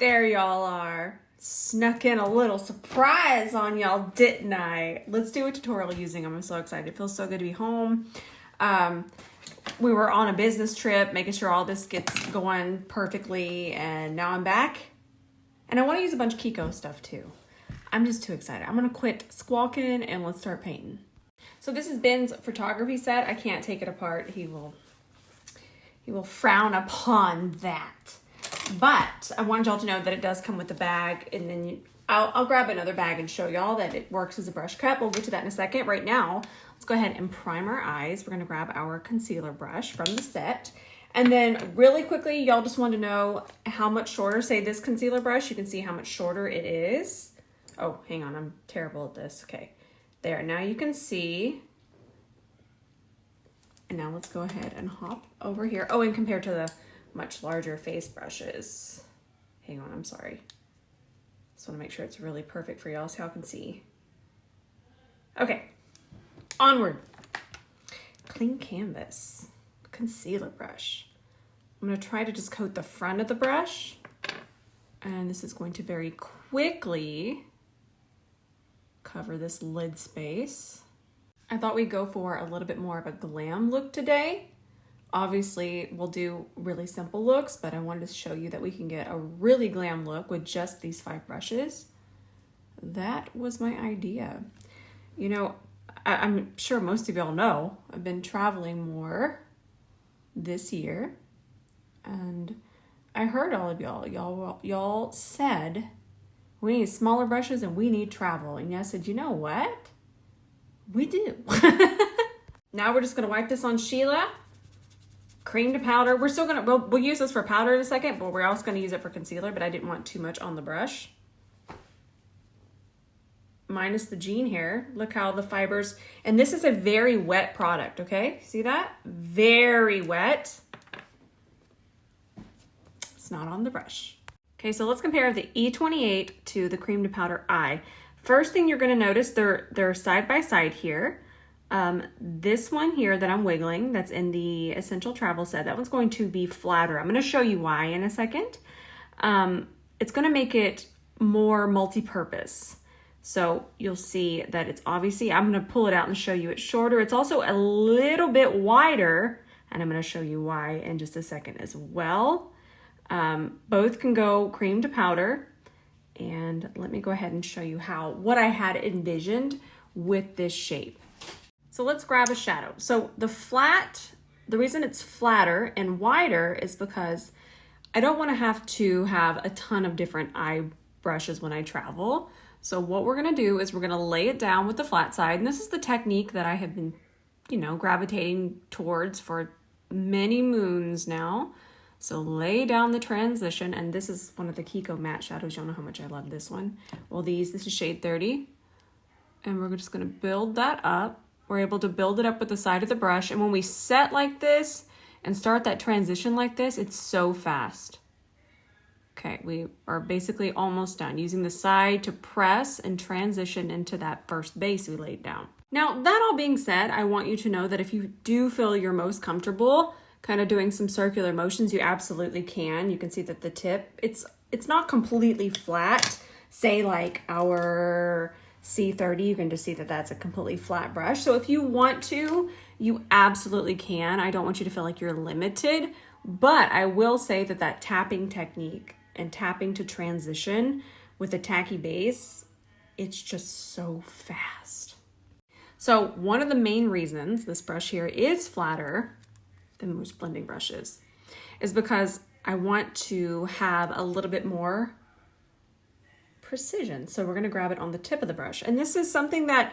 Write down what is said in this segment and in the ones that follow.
There y'all are. Snuck in a little surprise on y'all, didn't I? Let's do a tutorial using them. I'm so excited. It feels so good to be home. We were on a business trip, making sure all this gets going perfectly, and now I'm back. And I want to use a bunch of Kiko stuff too. I'm just too excited. I'm going to quit squawking and let's start painting. So this is Ben's photography set. I can't take it apart. He will frown upon that. But I wanted y'all to know that it does come with the bag, and then I'll grab another bag and show y'all that it works as a brush cup. We'll get to that in a second. Right now, let's go ahead and prime our eyes. We're gonna grab our concealer brush from the set. And then really quickly, y'all just want to know how much shorter, say this concealer brush, you can see how much shorter it is. Oh, hang on, I'm terrible at this. Okay, there, now you can see. And now let's go ahead and hop over here. Oh, and compared to the much larger face brushes. Hang on, I'm sorry. Just want to make sure it's really perfect for y'all so y'all can see. Okay, onward. Clean canvas, concealer brush. I'm going to try to just coat the front of the brush. And this is going to very quickly cover this lid space. I thought we'd go for a little bit more of a glam look today. Obviously, we'll do really simple looks, but I wanted to show you that we can get a really glam look with just these 5 brushes. That was my idea. You know, I'm sure most of y'all know I've been traveling more this year, and I heard all of y'all said we need smaller brushes and we need travel. And I said, you know what? We do. Now we're just gonna wipe this on Sheila. Cream to powder. We're still gonna, we'll use this for powder in a second, but we're also gonna use it for concealer, but I didn't want too much on the brush. Minus the jean hair. Look how the fibers, and this is a very wet product, okay? See that? Very wet. It's not on the brush. Okay, so let's compare the E28 to the cream to powder eye. First thing you're gonna notice, they're side by side here. This one here that I'm wiggling, that's in the Essential Travel set, that one's going to be flatter. I'm going to show you why in a second. It's going to make it more multi-purpose. So you'll see that it's obviously, I'm going to pull it out and show you it's shorter. It's also a little bit wider, and I'm going to show you why in just a second as well. Both can go cream to powder, and let me go ahead and show you what I had envisioned with this shape. So let's grab a shadow. So the reason it's flatter and wider is because I don't want to have a ton of different eye brushes when I travel. So what we're going to do is we're going to lay it down with the flat side. And this is the technique that I have been, gravitating towards for many moons now. So lay down the transition. And this is one of the Kiko matte shadows. Y'all know how much I love this one. Well, this is shade 30. And we're just going to build that up. We're able to build it up with the side of the brush. And when we set like this and start that transition like this, it's so fast. Okay, we are basically almost done, using the side to press and transition into that first base we laid down. Now, that all being said, I want you to know that if you do feel you're most comfortable kind of doing some circular motions, you absolutely can. You can see that the tip, it's not completely flat. Say like our C30, you can just see that that's a completely flat brush. So if you want to, you absolutely can. I don't want you to feel like you're limited, but I will say that tapping technique and tapping to transition with a tacky base, it's just so fast. So one of the main reasons this brush here is flatter than most blending brushes is because I want to have a little bit more precision. So we're going to grab it on the tip of the brush. And this is something that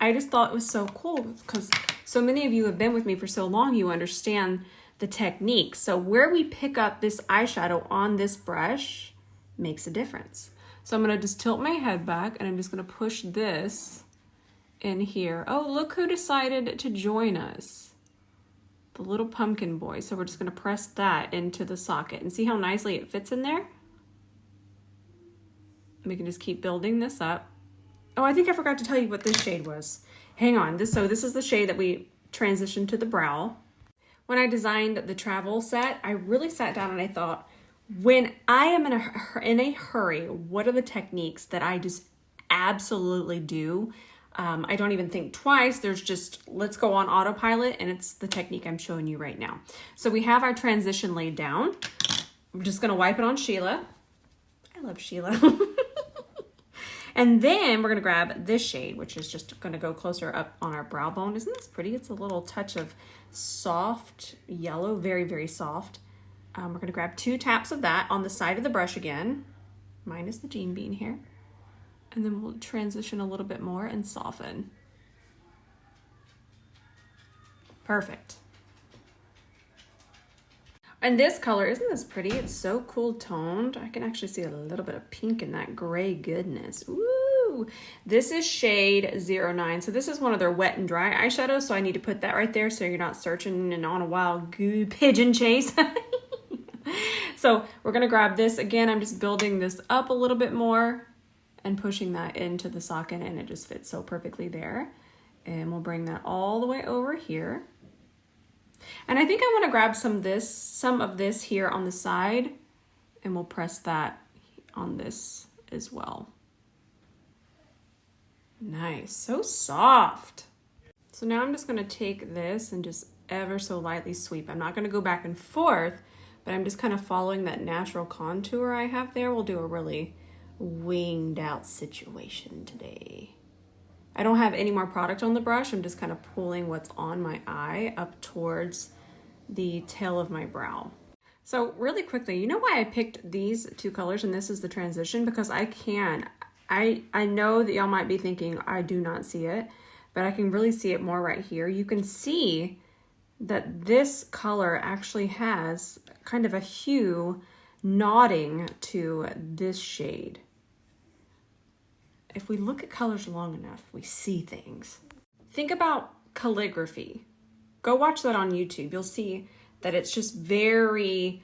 I just thought was so cool because so many of you have been with me for so long, you understand the technique. So where we pick up this eyeshadow on this brush makes a difference. So I'm going to just tilt my head back and I'm just going to push this in here. Oh, look who decided to join us. The little pumpkin boy. So we're just going to press that into the socket and see how nicely it fits in there. We can just keep building this up. Oh, I think I forgot to tell you what this shade was. Hang on. This is the shade that we transitioned to the brow. When I designed the travel set, I really sat down and I thought, When I am in a hurry, what are the techniques that I just absolutely do? I don't even think twice. There's just, let's go on autopilot, and it's the technique I'm showing you right now. So we have our transition laid down. I'm just gonna wipe it on Sheila. I love Sheila. And then we're gonna grab this shade, which is just gonna go closer up on our brow bone. Isn't this pretty? It's a little touch of soft yellow, very, very soft. We're gonna grab 2 taps of that on the side of the brush again, minus the gene bean here. And then we'll transition a little bit more and soften. Perfect. And this color, isn't this pretty? It's so cool toned. I can actually see a little bit of pink in that gray goodness. Ooh, this is shade 09. So this is one of their wet and dry eyeshadows. So I need to put that right there so you're not searching and on a wild pigeon chase. So we're gonna grab this. Again, I'm just building this up a little bit more and pushing that into the socket, and it just fits so perfectly there. And we'll bring that all the way over here. And I think I want to grab some of this here on the side, and we'll press that on this as well. Nice, so soft. So now I'm just going to take this and just ever so lightly sweep. I'm not going to go back and forth, but I'm just kind of following that natural contour I have there. We'll do a really winged out situation today. I don't have any more product on the brush. I'm just kind of pulling what's on my eye up towards the tail of my brow. So really quickly, you know why I picked these 2 colors and this is the transition? Because I know that y'all might be thinking I do not see it, but I can really see it more right here. You can see that this color actually has kind of a hue nodding to this shade. If we look at colors long enough, we see things. Think about calligraphy. Go watch that on YouTube. You'll see that it's just very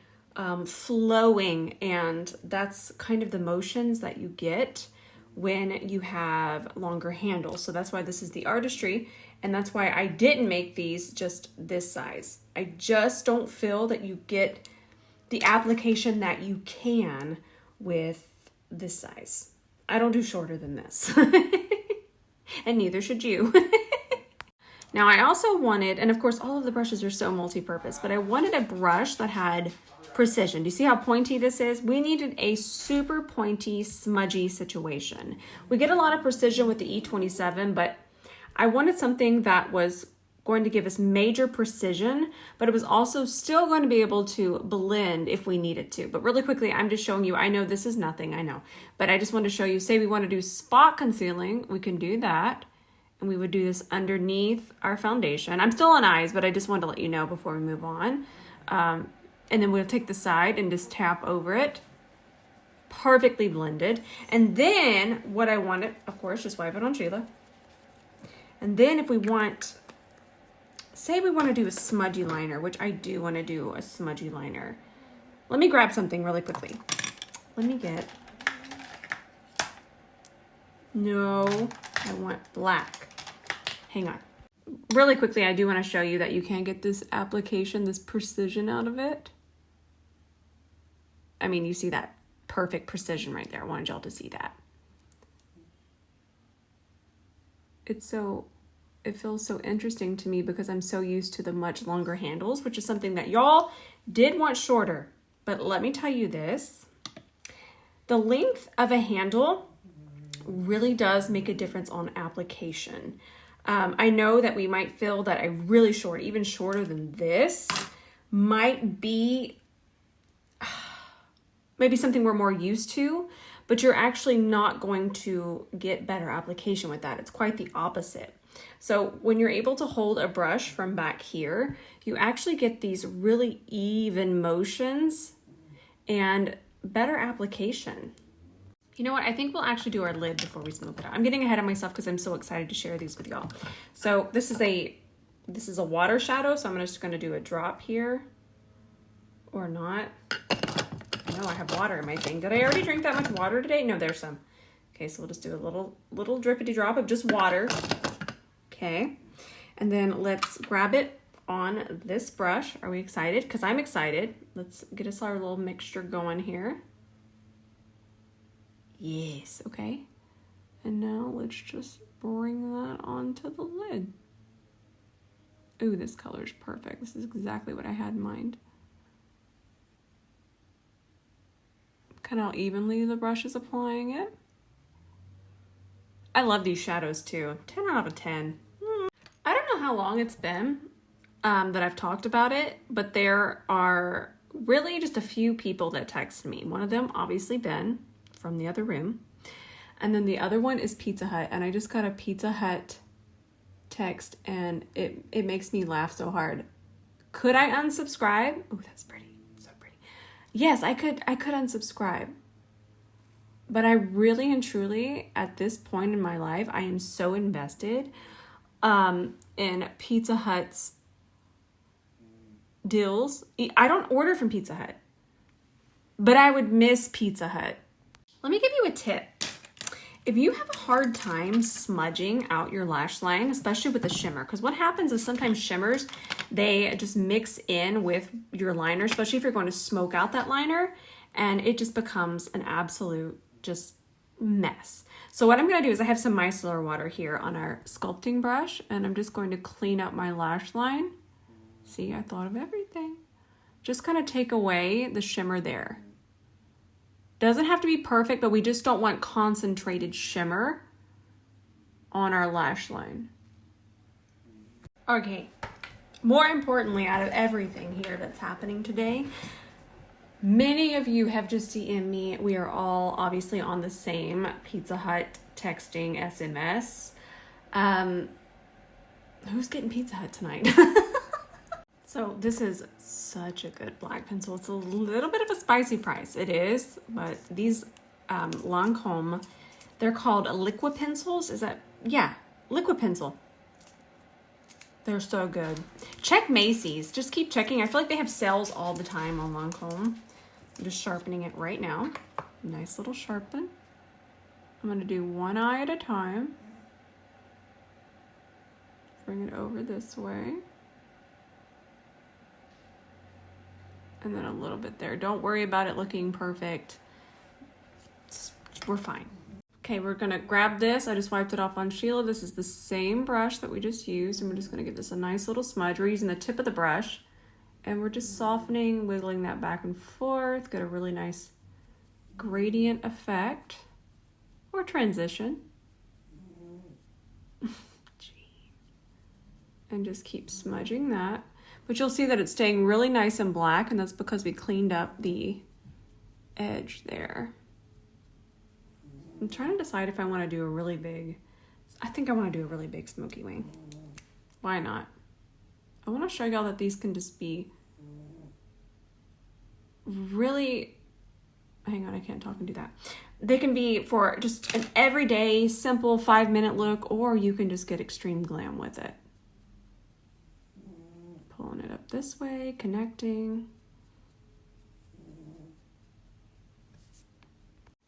flowing, and that's kind of the motions that you get when you have longer handles. So that's why this is the artistry, and that's why I didn't make these just this size. I just don't feel that you get the application that you can with this size. I don't do shorter than this. And neither should you. Now I also wanted, and of course all of the brushes are so multi-purpose, but I wanted a brush that had precision. Do you see how pointy this is? We needed a super pointy, smudgy situation. We get a lot of precision with the E27, but I wanted something that was going to give us major precision, but it was also still going to be able to blend if we needed to. But really quickly, I'm just showing you, I know this is nothing, I know, but I just want to show you, say we want to do spot concealing, we can do that. And we would do this underneath our foundation. I'm still on eyes, but I just wanted to let you know before we move on. And then we'll take the side and just tap over it. Perfectly blended. And then what I wanted, of course, just wipe it on Sheila. And then if we want, say we want to do a smudgy liner, which I do want to do a smudgy liner. Let me grab something really quickly. Let me get, no, I want black. Hang on. Really quickly, I do want to show you that you can get this application, this precision out of it. I mean, you see that perfect precision right there. I wanted y'all to see that. It feels so interesting to me because I'm so used to the much longer handles, which is something that y'all did want shorter. But let me tell you this, the length of a handle really does make a difference on application. I know that we might feel that a really short, even shorter than this, might be maybe something we're more used to, but you're actually not going to get better application with that. It's quite the opposite. So when you're able to hold a brush from back here, you actually get these really even motions and better application. You know what? I think we'll actually do our lid before we smooth it out. I'm getting ahead of myself because I'm so excited to share these with y'all. So this is a water shadow, so I'm just going to do a drop here. Or not. I know I have water in my thing. Did I already drink that much water today? No, there's some. Okay, so we'll just do a little drippity drop of just water. Okay. And then let's grab it on this brush. Are we excited? Because I'm excited. Let's get us our little mixture going here. Yes, okay. And now let's just bring that onto the lid. Ooh, this color is perfect. This is exactly what I had in mind. Kind of how evenly the brush is applying it. I love these shadows too. 10 out of 10. I don't know how long it's been that I've talked about it, but there are really just a few people that text me. One of them, obviously Ben from the other room. And then the other one is Pizza Hut. And I just got a Pizza Hut text and it makes me laugh so hard. Could I unsubscribe? Oh, that's pretty. So pretty. Yes, I could unsubscribe. But I really and truly, at this point in my life, I am so invested in Pizza Hut's deals. I don't order from Pizza Hut, but I would miss Pizza Hut. Let me give you a tip. If you have a hard time smudging out your lash line, especially with the shimmer, because what happens is sometimes shimmers, they just mix in with your liner, especially if you're going to smoke out that liner, and it just becomes an absolute just mess. So what I'm going to do is I have some micellar water here on our sculpting brush, and I'm just going to clean up my lash line. See, I thought of everything. Just kind of take away the shimmer there. Doesn't have to be perfect, but we just don't want concentrated shimmer on our lash line. Okay, more importantly, out of everything here that's happening today, many of you have just DM'd me. We are all obviously on the same Pizza Hut texting SMS. Who's getting Pizza Hut tonight? So this is such a good black pencil. It's a little bit of a spicy price. It is, but these Lancome, they're called liquid pencils. Is that, yeah, liquid pencil. They're so good. Check Macy's. Just keep checking. I feel like they have sales all the time on Lancome. I'm just sharpening it right now. Nice little sharpen. I'm going to do one eye at a time. Bring it over this way. And then a little bit there. Don't worry about it looking perfect. We're fine. Okay, we're gonna grab this. I just wiped it off on Sheila. This is the same brush that we just used, and we're just gonna give this a nice little smudge. We're using the tip of the brush, and we're just softening, wiggling that back and forth. Get a really nice gradient effect or transition. And just keep smudging that. But you'll see that it's staying really nice and black, and that's because we cleaned up the edge there. I'm trying to decide if I want to do a really big, I think I want to do a really big smoky wing. Why not? I want to show y'all that these can just be really, hang on, I can't talk and do that. They can be for just an everyday, simple 5-minute look, or you can just get extreme glam with it. Pulling it up this way, connecting.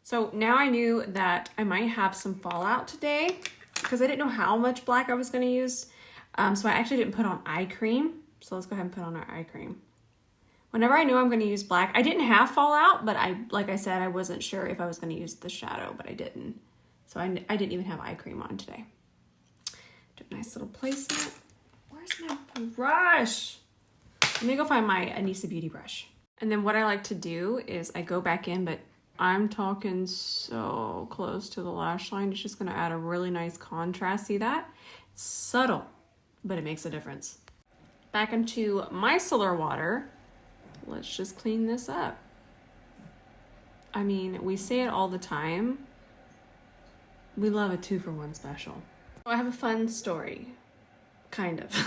So now I knew that I might have some fallout today because I didn't know how much black I was going to use. So I actually didn't put on eye cream. So let's go ahead and put on our eye cream. Whenever I knew I'm going to use black, I didn't have fallout, but like I said, I wasn't sure if I was going to use the shadow, but I didn't. So I didn't even have eye cream on today. Do a nice little placement. Where's my brush? Let me go find my Anissa Beauty brush. And then what I like to do is I go back in, but I'm talking so close to the lash line. It's just gonna add a really nice contrast. See that? It's subtle, but it makes a difference. Back into micellar water. Let's just clean this up. I mean, we say it all the time. We love a 2-for-1 special. I have a fun story. Kind of.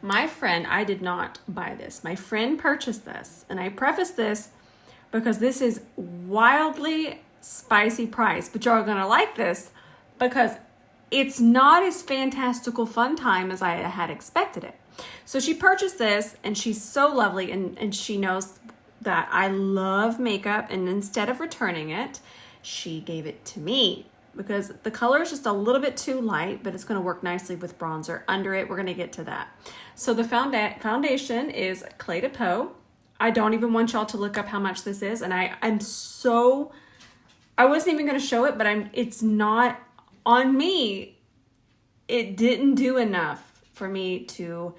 My friend, I did not buy this. My friend purchased this, and I preface this because this is wildly spicy price, but y'all are gonna like this because it's not as fantastical fun time as I had expected it. So she purchased this, and she's so lovely, and she knows that I love makeup, and instead of returning it, she gave it to me. because the color is just a little bit too light, but it's going to work nicely with bronzer under it. We're going to get to that. So the foundation is Clay de Peau. I don't even want y'all to look up how much this is, and I wasn't even going to show it, but it's not on me. It didn't do enough for me to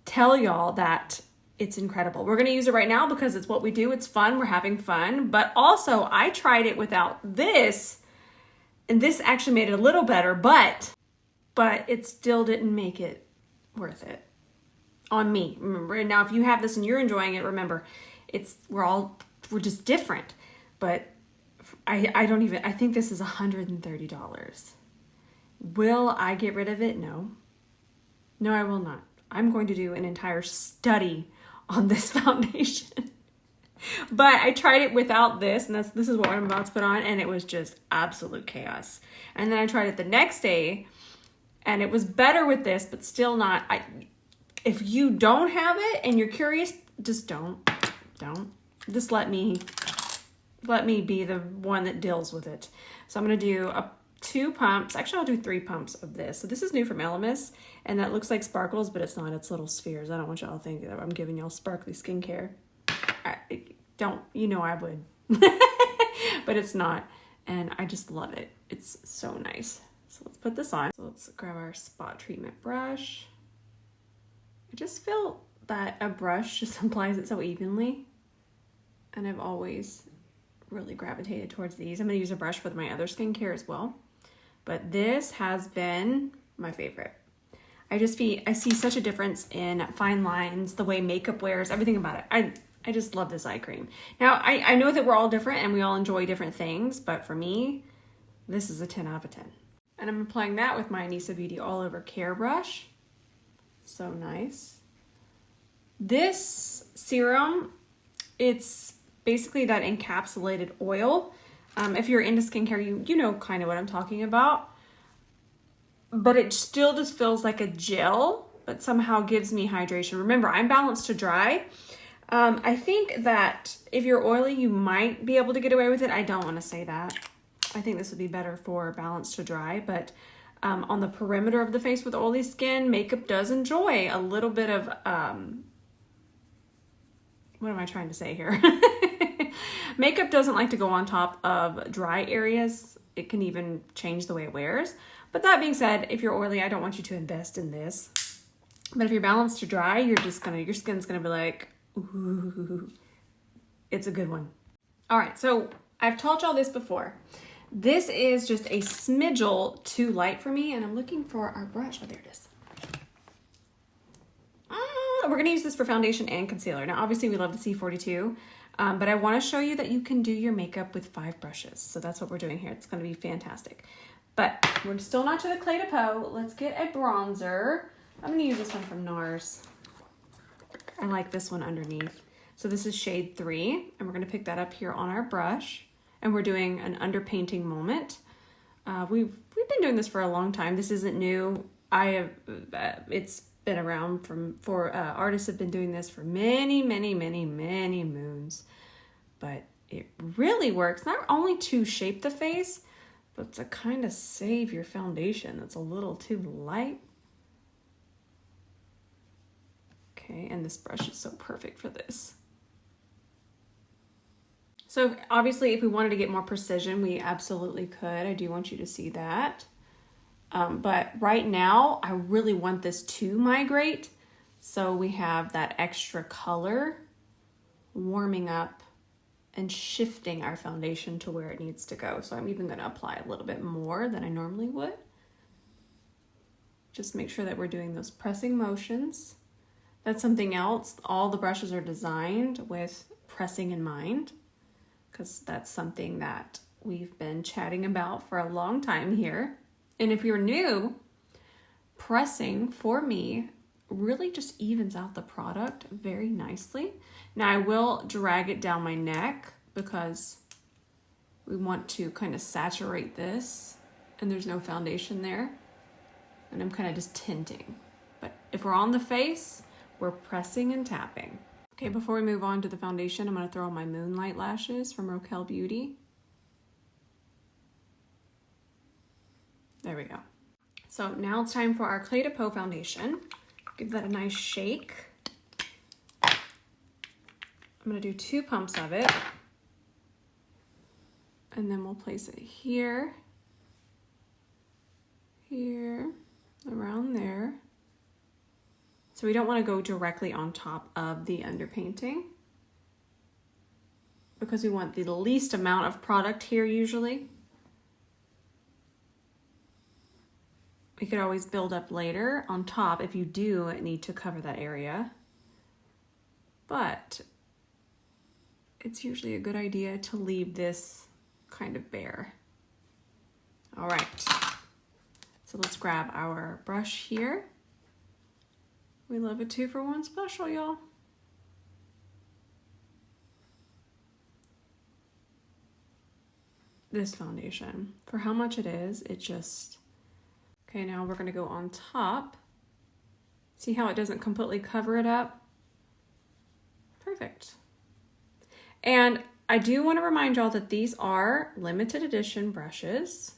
tell y'all that it's incredible. We're going to use it right now because it's what we do. It's fun. We're having fun. But also, I tried it without this, and this actually made it a little better, but it still didn't make it worth it on me. Remember, now if you have this and you're enjoying it, remember, we're just different. But I think this is $130. Will I get rid of it? No. No, I will not. I'm going to do an entire study on this foundation. But I tried it without this, and this is what I'm about to put on, and it was just absolute chaos. And then I tried it the next day, and it was better with this, but still not. If you don't have it and you're curious, just don't. Just let me be the one that deals with it. So I'm going to do 2 pumps. Actually, I'll do 3 pumps of this. So this is new from Elemis, and that looks like sparkles, but it's not. It's little spheres. I don't want y'all to think that I'm giving y'all sparkly skincare. I would. But it's not, and I just love it. It's so nice. So let's put this on. So let's grab our spot treatment brush. I just feel that a brush just applies it so evenly, and I've always really gravitated towards these. I'm going to use a brush for my other skincare as well, but this has been my favorite. I see such a difference in fine lines, the way makeup wears, everything about it. I just love this eye cream. Now, I know that we're all different and we all enjoy different things, but for me, this is a 10 out of 10. And I'm applying that with my Anissa Beauty All Over Care brush. So nice. This serum, it's basically that encapsulated oil. If you're into skincare, you know kind of what I'm talking about. But it still just feels like a gel, but somehow gives me hydration. Remember, I'm balanced to dry. I think that if you're oily, you might be able to get away with it. I don't want to say that. I think this would be better for balanced to dry, but on the perimeter of the face with oily skin, makeup does enjoy a little bit of, what am I trying to say here? Makeup doesn't like to go on top of dry areas. It can even change the way it wears. But that being said, if you're oily, I don't want you to invest in this. But if you're balanced to dry, your skin's gonna be like, ooh, it's a good one. All right, so I've told y'all this before. This is just a smidgel too light for me, and I'm looking for our brush. Oh, there it is. We're gonna use this for foundation and concealer. Now, obviously we love the C42, but I wanna show you that you can do your makeup with 5 brushes. So that's what we're doing here. It's gonna be fantastic. But we're still not to the Clay de Peau. Let's get a bronzer. I'm gonna use this one from Nars. I like this one underneath. So this is shade 3, and we're gonna pick that up here on our brush, and we're doing an underpainting moment. We've been doing this for a long time. This isn't new. It's been around artists have been doing this for many moons, but it really works not only to shape the face, but to kind of save your foundation that's a little too light. Okay, and this brush is so perfect for this. So obviously, if we wanted to get more precision, we absolutely could. I do want you to see that. But right now, I really want this to migrate. So we have that extra color warming up and shifting our foundation to where it needs to go. So I'm even gonna apply a little bit more than I normally would. Just make sure that we're doing those pressing motions. That's something else. All the brushes are designed with pressing in mind, because that's something that we've been chatting about for a long time here. And if you're new, pressing for me really just evens out the product very nicely. Now I will drag it down my neck because we want to kind of saturate this, and there's no foundation there. And I'm kind of just tinting. But if we're on the face, we're pressing and tapping. Okay, before we move on to the foundation, I'm going to throw on my Moonlight lashes from Rokael Beauty. we go. So now it's time for our Clay to Peau foundation. Give that a nice shake. I'm gonna do 2 pumps of it. And then we'll place it here, here, around there. So we don't want to go directly on top of the underpainting because we want the least amount of product here usually. We could always build up later on top if you do need to cover that area. But it's usually a good idea to leave this kind of bare. All right, so let's grab our brush here. We love a 2-for-1 special, y'all. This foundation, for how much it is, it just, okay, now we're gonna go on top. See how it doesn't completely cover it up? Perfect. And I do want to remind y'all that these are limited edition brushes.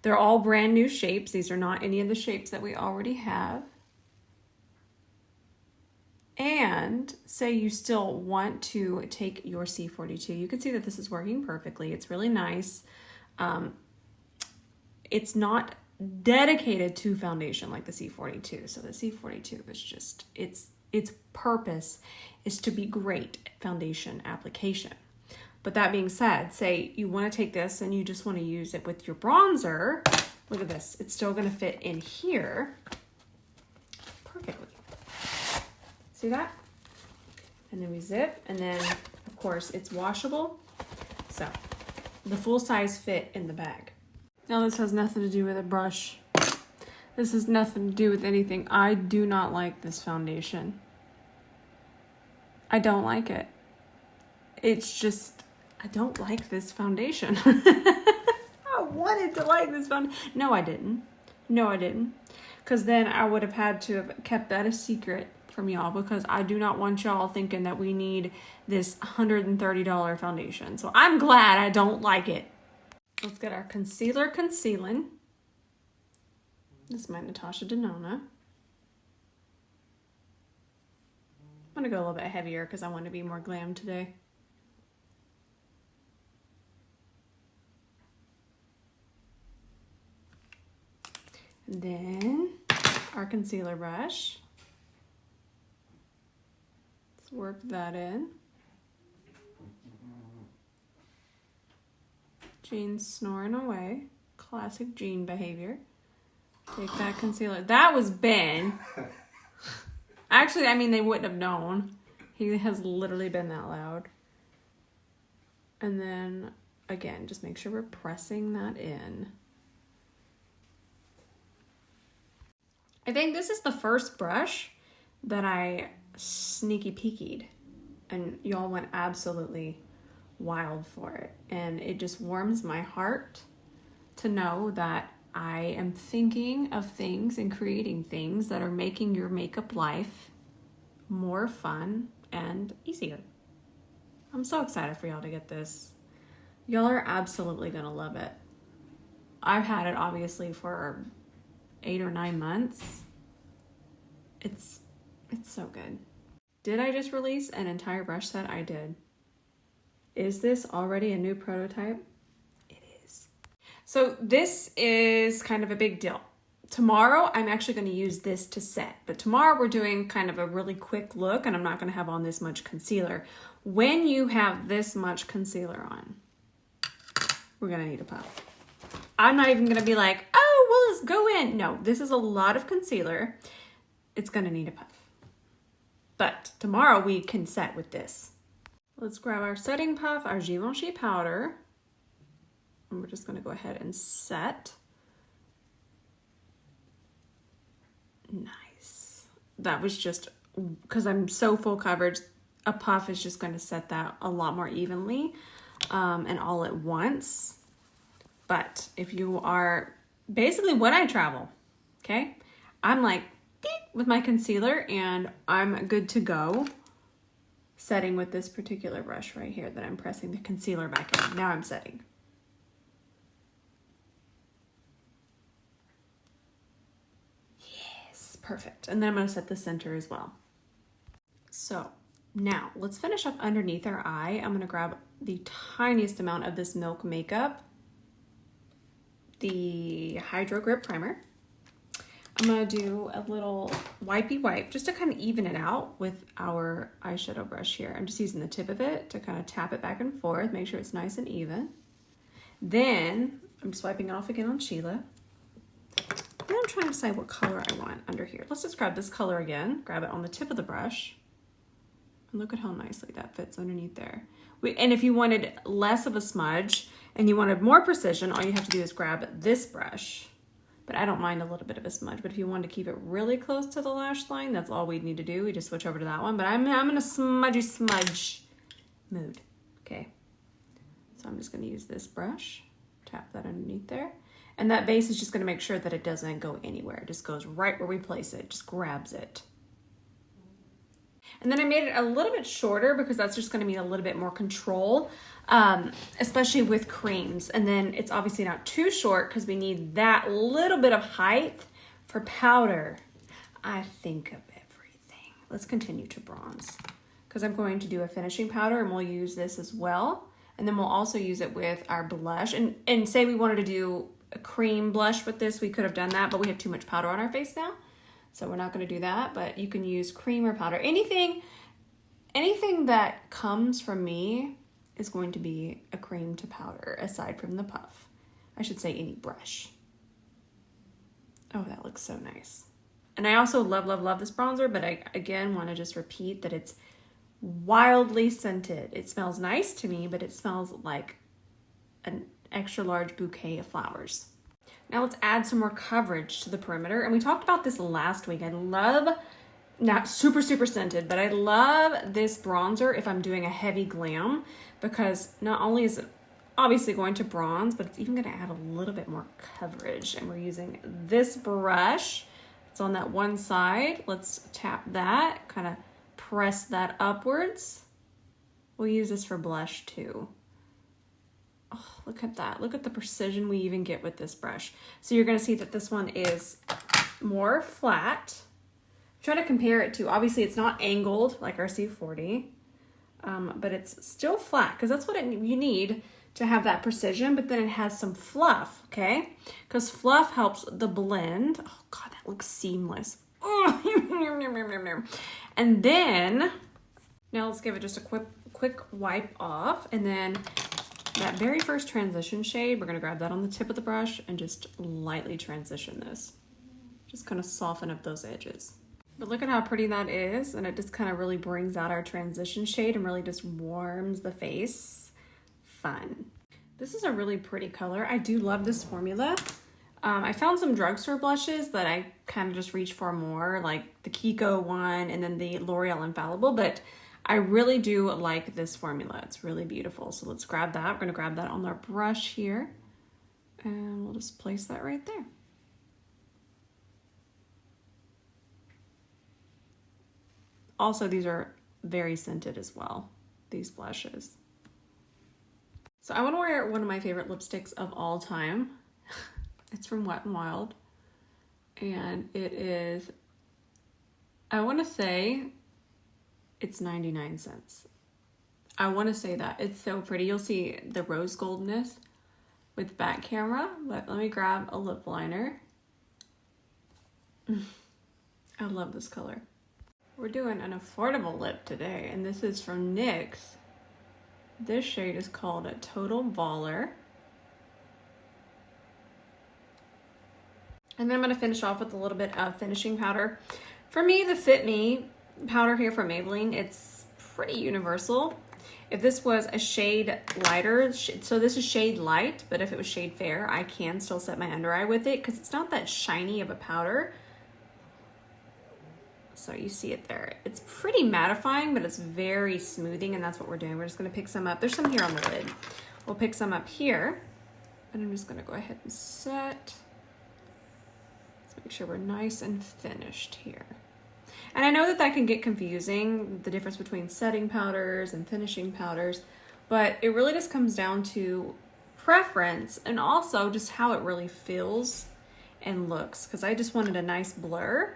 They're all brand new shapes. These are not any of the shapes that we already have. And say you still want to take your C42. You can see that this is working perfectly. It's really nice. It's not dedicated to foundation like the C42. So the C42 is just, its purpose is to be great at foundation application. But that being said, say you want to take this and you just want to use it with your bronzer. Look at this. It's still going to fit in here perfectly. See that? And then we zip, and then of course it's washable. So the full size fit in the bag. Now this has nothing to do with a brush. This has nothing to do with anything. I do not like this foundation. I don't like it. It's just, I don't like this foundation. I wanted to like this foundation. No, I didn't. No, I didn't. Because then I would have had to have kept that a secret from y'all, because I do not want y'all thinking that we need this $130 foundation. So I'm glad I don't like it. Let's get our concealer concealing. This is my Natasha Denona. I'm gonna go a little bit heavier because I want to be more glam today. And then our concealer brush. Let's work that in. Jean's snoring away. Classic Jean behavior. Take that concealer. That was Ben. Actually, I mean, they wouldn't have known. He has literally been that loud. And then, again, just make sure we're pressing that in. I think this is the first brush that I sneaky peekied, and y'all went absolutely wild for it. And it just warms my heart to know that I am thinking of things and creating things that are making your makeup life more fun and easier. I'm so excited for y'all to get this. Y'all are absolutely gonna love it. I've had it obviously for 8 or 9 months. It's so good. Did I just release an entire brush set? I did. Is this already a new prototype? It is. So this is kind of a big deal. Tomorrow, I'm actually going to use this to set, but tomorrow we're doing kind of a really quick look, and I'm not going to have on this much concealer. When you have this much concealer on, we're going to need a puff. I'm not even going to be like, oh, well, let's go in. No, this is a lot of concealer. It's going to need a puff. But tomorrow we can set with this. Let's grab our setting puff, our Givenchy powder, and we're just going to go ahead and set. Nice. That was just, because I'm so full coverage, a puff is just going to set that a lot more evenly and all at once. But if you are, basically when I travel, okay, I'm like, beep, with my concealer and I'm good to go. Setting with this particular brush right here that I'm pressing the concealer back in. Now I'm setting. Perfect. And then I'm going to set the center as well. So now let's finish up underneath our eye. I'm going to grab the tiniest amount of this Milk Makeup, the Hydro Grip Primer. I'm going to do a little wipey wipe just to kind of even it out with our eyeshadow brush here. I'm just using the tip of it to kind of tap it back and forth, make sure it's nice and even. Then I'm swiping it off again on Sheila. Then I'm trying to decide what color I want under here. Let's just grab this color again, grab it on the tip of the brush. And look at how nicely that fits underneath there. And if you wanted less of a smudge and you wanted more precision, all you have to do is grab this brush. But I don't mind a little bit of a smudge. But if you wanted to keep it really close to the lash line, that's all we'd need to do. We just switch over to that one. But I'm in a smudgy smudge mood. Okay. So I'm just going to use this brush. Tap that underneath there. And that base is just going to make sure that it doesn't go anywhere. It just goes right where we place it. Just grabs it. And then I made it a little bit shorter because that's just going to be a little bit more control, especially with creams. And then it's obviously not too short because we need that little bit of height for powder. I think of everything. Let's continue to bronze because I'm going to do a finishing powder and we'll use this as well. And then we'll also use it with our blush. And say we wanted to do a cream blush with this, we could have done that, but we have too much powder on our face now. So we're not going to do that, but you can use cream or powder. Anything that comes from me is going to be a cream to powder, aside from the puff. I should say any brush. Oh, that looks so nice. And I also love, love, love this bronzer, but I, again, want to just repeat that it's wildly scented. It smells nice to me, but it smells like an extra large bouquet of flowers. Now let's add some more coverage to the perimeter. And we talked about this last week. I love, not super, super scented, but I love this bronzer if I'm doing a heavy glam because not only is it obviously going to bronze, but it's even going to add a little bit more coverage. And we're using this brush. It's on that one side. Let's tap that, kind of press that upwards. We'll use this for blush too. Oh, look at that. Look at the precision we even get with this brush. So you're going to see that this one is more flat. Try to compare it to, obviously it's not angled like our C40, but it's still flat because that's what you need to have that precision, but then it has some fluff, okay? Because fluff helps the blend. Oh God, that looks seamless. And then, now let's give it just a quick wipe off, and then that very first transition shade, we're going to grab that on the tip of the brush and just lightly transition this. Just kind of soften up those edges. But look at how pretty that is, and it just kind of really brings out our transition shade and really just warms the face. Fun. This is a really pretty color. I do love this formula. I found some drugstore blushes that I kind of just reach for more, like the Kiko one and then the L'Oreal Infallible, but I really do like this formula. It's really beautiful. So let's grab that. We're going to grab that on our brush here. And we'll just place that right there. Also, these are very scented as well, these blushes. So I want to wear one of my favorite lipsticks of all time. It's from Wet n Wild. And it is, I want to say, it's 99 cents. I want to say that. It's so pretty. You'll see the rose goldness with back camera, but let me grab a lip liner. I love this color. We're doing an affordable lip today, and this is from NYX. This shade is called a Total Baller. And then I'm going to finish off with a little bit of finishing powder. For me, the Fit Me powder here from Maybelline, it's pretty universal. If this was a shade lighter, so this is shade light, but if it was shade fair, I can still set my under eye with it because it's not that shiny of a powder. So you see it there. It's pretty mattifying, but it's very smoothing, and that's what we're doing. We're just going to pick some up. There's some here on the lid. We'll pick some up here, and I'm just going to go ahead and set. Let's make sure we're nice and finished here. And I know that that can get confusing, the difference between setting powders and finishing powders, but it really just comes down to preference and also just how it really feels and looks, because I just wanted a nice blur.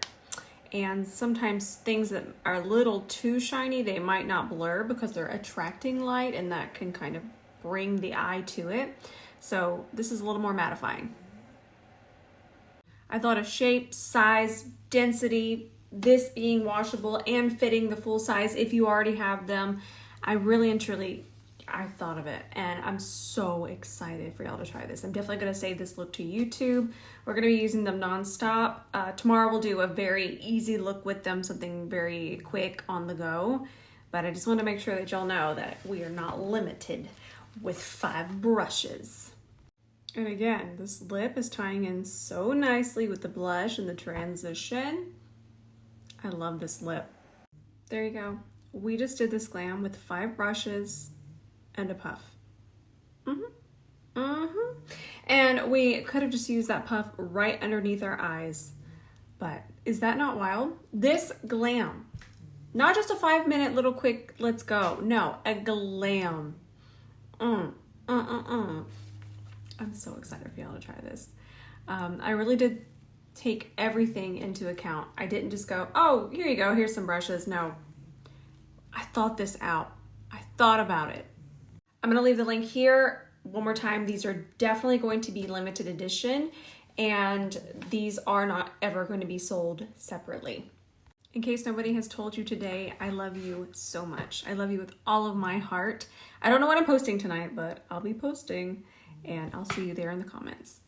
And sometimes things that are a little too shiny, they might not blur because they're attracting light, and that can kind of bring the eye to it. So this is a little more mattifying. I thought of shape, size, density, this being washable and fitting the full size if you already have them. I really and truly, I thought of it, and I'm so excited for y'all to try this. I'm definitely gonna save this look to YouTube. We're gonna be using them nonstop. Tomorrow we'll do a very easy look with them, something very quick on the go. But I just want to make sure that y'all know that we are not limited with 5 brushes. And again, this lip is tying in so nicely with the blush and the transition. I love this lip. There you go. We just did this glam with 5 brushes and a puff. And we could have just used that puff right underneath our eyes. But is that not wild? This glam, not just a 5-minute little quick, let's go. No, a glam. I'm so excited for y'all to try this. I really did take everything into account. I didn't just go, oh, here you go, here's some brushes. No, I thought this out. I thought about it. I'm gonna leave the link here. One more time, these are definitely going to be limited edition, and these are not ever going to be sold separately. In case nobody has told you today, I love you so much. I love you with all of my heart. I don't know what I'm posting tonight, but I'll be posting, and I'll see you there in the comments.